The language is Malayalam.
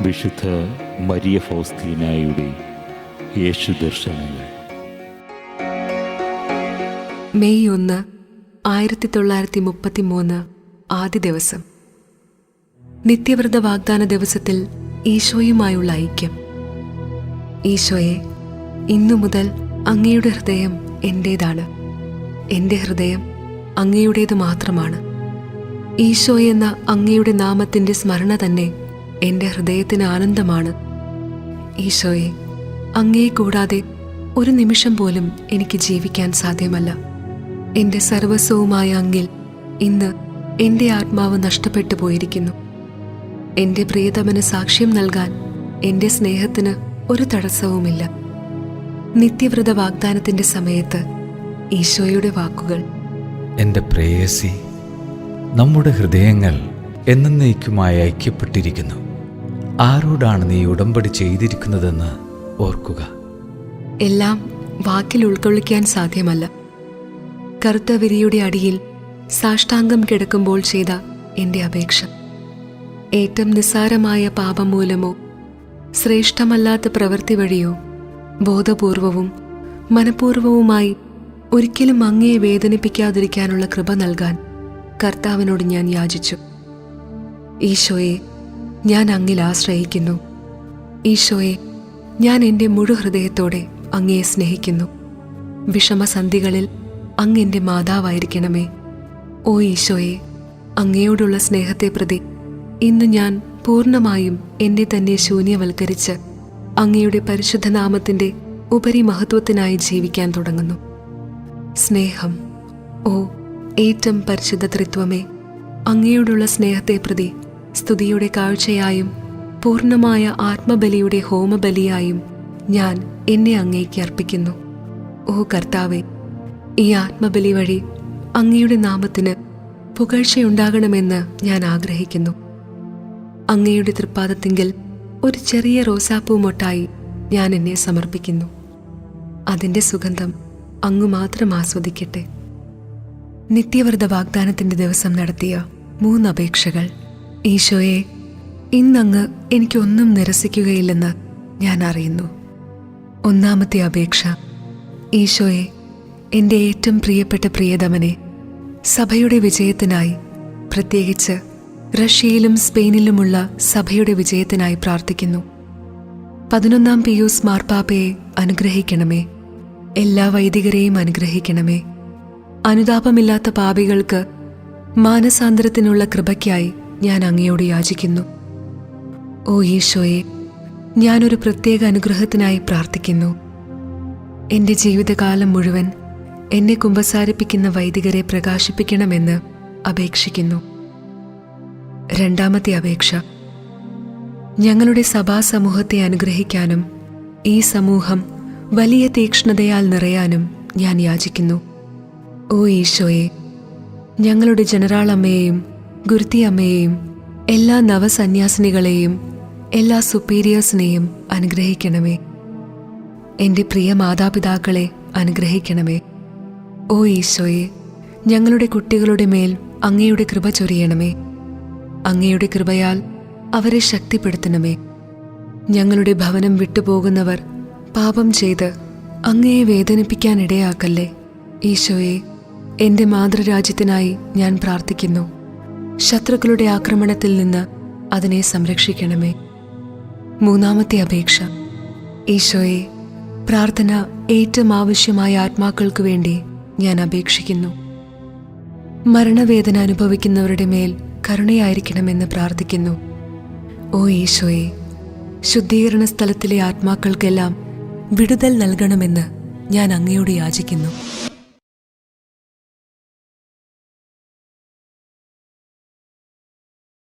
വിശുദ്ധ മരിയ ഫൗസ്തീനായുടെ യേശു ദർശനങ്ങൾ. മെയ് 1, 1933 ആദ്യ ദിവസം. നിത്യവ്രത വാഗ്ദാന ദിവസത്തിൽ ഈശോയുമായുള്ള ഐക്യം. ഈശോയെ, ഇന്നു മുതൽ അങ്ങയുടെ ഹൃദയം എൻ്റേതാണ്. എൻ്റെ ഹൃദയം അങ്ങയുടേത് മാത്രമാണ്. ഈശോ എന്ന അങ്ങയുടെ നാമത്തിൻ്റെ സ്മരണ തന്നെ എൻ്റെ ഹൃദയത്തിന് ആനന്ദമാണ്. ഈശോയെ, അങ്ങയെ കൂടാതെ ഒരു നിമിഷം പോലും എനിക്ക് ജീവിക്കാൻ സാധ്യമല്ല. എൻ്റെ സർവസ്വവുമായ അങ്ങിൽ ഇന്ന് എൻ്റെ ആത്മാവ് നഷ്ടപ്പെട്ടു പോയിരിക്കുന്നു. എൻ്റെ പ്രിയതമന് സാക്ഷ്യം നൽകാൻ എൻ്റെ സ്നേഹത്തിന് ഒരു തടസ്സവുമില്ല. നിത്യവ്രത വാഗ്ദാനത്തിൻ്റെ സമയത്ത് ഈശോയുടെ വാക്കുകൾ: എൻ്റെ പ്രേയസി, നമ്മുടെ ഹൃദയങ്ങൾ എന്നേക്കുമായി ഐക്യപ്പെട്ടിരിക്കുന്നു. ആരോടാണ് നീ ഉടമ്പടി ചെയ്തിരിക്കുന്നതെന്ന് ഓർക്കുക. എല്ലാം വാക്കിൽ ഉൾക്കൊള്ളിക്കാൻ സാധ്യമല്ല. കറുത്ത വിരിയുടെ അടിയിൽ സാഷ്ടാംഗം കിടക്കുമ്പോൾ ചെയ്ത എൻ്റെ അപേക്ഷ, ഏറ്റവും നിസ്സാരമായ പാപം മൂലമോ ശ്രേഷ്ഠമല്ലാത്ത പ്രവൃത്തി വഴിയോ ബോധപൂർവവും മനഃപൂർവവുമായി ഒരിക്കലും അങ്ങയെ വേദനിപ്പിക്കാതിരിക്കാനുള്ള കൃപ നൽകാൻ കർത്താവിനോട് ഞാൻ യാചിച്ചു. ഈശോയെ, ഞാൻ അങ്ങിൽ ആശ്രയിക്കുന്നു. ഈശോയെ, ഞാൻ എൻ്റെ മുഴുഹൃദയത്തോടെ അങ്ങയെ സ്നേഹിക്കുന്നു. വിഷമസന്ധികളിൽ അങ്ങ് എൻ്റെ മാതാവായിരിക്കണമേ. ഓ ഈശോയെ, അങ്ങയോടുള്ള സ്നേഹത്തെ പ്രതി ഇന്ന് ഞാൻ പൂർണ്ണമായും എന്നെ തന്നെ ശൂന്യവൽക്കരിച്ച് അങ്ങയുടെ പരിശുദ്ധനാമത്തിൻ്റെ ഉപരിമഹത്വത്തിനായി ജീവിക്കാൻ തുടങ്ങുന്നു. സ്നേഹം, ഓ ഏറ്റവും പരിശുദ്ധ ത്രിത്വമേ, അങ്ങയോടുള്ള സ്നേഹത്തെ പ്രതി സ്തുതിയുടെ കാഴ്ചയായും പൂർണ്ണമായ ആത്മബലിയുടെ ഹോമബലിയായും ഞാൻ എന്നെ അങ്ങേക്ക് അർപ്പിക്കുന്നു. ഓ കർത്താവേ, ഈ ആത്മബലി വഴി അങ്ങയുടെ നാമത്തിന് പുകഴ്ചയുണ്ടാകണമെന്ന് ഞാൻ ആഗ്രഹിക്കുന്നു. അങ്ങയുടെ തൃപ്പാദത്തിങ്കൽ ഒരു ചെറിയ റോസാപ്പൂ മൊട്ടായി ഞാൻ എന്നെ സമർപ്പിക്കുന്നു. അതിൻ്റെ സുഗന്ധം അങ്ങ് മാത്രം ആസ്വദിക്കട്ടെ. നിത്യവ്രത വാഗ്ദാനത്തിൻ്റെ ദിവസം നടത്തിയ 3 അപേക്ഷകൾ. ഈശോയെ, ഇന്നങ്ങ് എനിക്കൊന്നും നിരസിക്കുകയില്ലെന്ന് ഞാൻ അറിയുന്നു. ഒന്നാമത്തെ അപേക്ഷ: ഈശോയെ, എൻ്റെ ഏറ്റവും പ്രിയപ്പെട്ട പ്രിയതമനെ സഭയുടെ വിജയത്തിനായി, പ്രത്യേകിച്ച് റഷ്യയിലും സ്പെയിനിലുമുള്ള സഭയുടെ വിജയത്തിനായി പ്രാർത്ഥിക്കുന്നു. 11-ാം പിയൂസ് മാർപ്പാപ്പയെ അനുഗ്രഹിക്കണമേ. എല്ലാ വൈദികരെയും അനുഗ്രഹിക്കണമേ. അനുതാപമില്ലാത്ത പാപികൾക്ക് മാനസാന്തരത്തിനുള്ള കൃപയ്ക്കായി ഞാൻ അങ്ങയോട് യാചിക്കുന്നു. ഓ ഈശോയെ, ഞാനൊരു പ്രത്യേക അനുഗ്രഹത്തിനായി പ്രാർത്ഥിക്കുന്നു. എൻ്റെ ജീവിതകാലം മുഴുവൻ എന്നെ കുമ്പസാരിപ്പിക്കുന്ന വൈദികരെ പ്രകാശിപ്പിക്കണമെന്ന് അപേക്ഷിക്കുന്നു. രണ്ടാമത്തെ അപേക്ഷ: ഞങ്ങളുടെ സഭാസമൂഹത്തെ അനുഗ്രഹിക്കാനും ഈ സമൂഹം വലിയ തീക്ഷ്ണതയാൽ നിറയാനും ഞാൻ യാചിക്കുന്നു. ഓ ഈശോയെ, ഞങ്ങളുടെ ജനറാൾ അമ്മയെയും ഗുരുത്തി അമ്മയെയും എല്ലാ നവസന്യാസിനികളെയും എല്ലാ സുപ്പീരിയേഴ്സിനെയും അനുഗ്രഹിക്കണമേ. എൻ്റെ പ്രിയ മാതാപിതാക്കളെ അനുഗ്രഹിക്കണമേ. ഓ ഈശോയെ, ഞങ്ങളുടെ കുട്ടികളുടെ മേൽ അങ്ങയുടെ കൃപ ചൊരിയണമേ. അങ്ങയുടെ കൃപയാൽ അവരെ ശക്തിപ്പെടുത്തണമേ. ഞങ്ങളുടെ ഭവനം വിട്ടുപോകുന്നവർ പാപം ചെയ്ത് അങ്ങയെ വേദനിപ്പിക്കാനിടയാക്കല്ലേ. ഈശോയെ, എൻ്റെ മാതൃരാജ്യത്തിനായി ഞാൻ പ്രാർത്ഥിക്കുന്നു. ശത്രുക്കളുടെ ആക്രമണത്തിൽ നിന്ന് അതിനെ സംരക്ഷിക്കണമേ. മൂന്നാമത്തെ അപേക്ഷ: ഈശോയെ, പ്രാർത്ഥന ഏറ്റവും ആവശ്യമായ ആത്മാക്കൾക്ക് വേണ്ടി ഞാൻ അപേക്ഷിക്കുന്നു. മരണവേദന അനുഭവിക്കുന്നവരുടെ മേൽ കരുണയായിരിക്കണമെന്ന് പ്രാർത്ഥിക്കുന്നു. ഓ ഈശോയെ, ശുദ്ധീകരണ സ്ഥലത്തിലെ ആത്മാക്കൾക്കെല്ലാം വിടുതൽ നൽകണമെന്ന് ഞാൻ അങ്ങയോട് യാചിക്കുന്നു.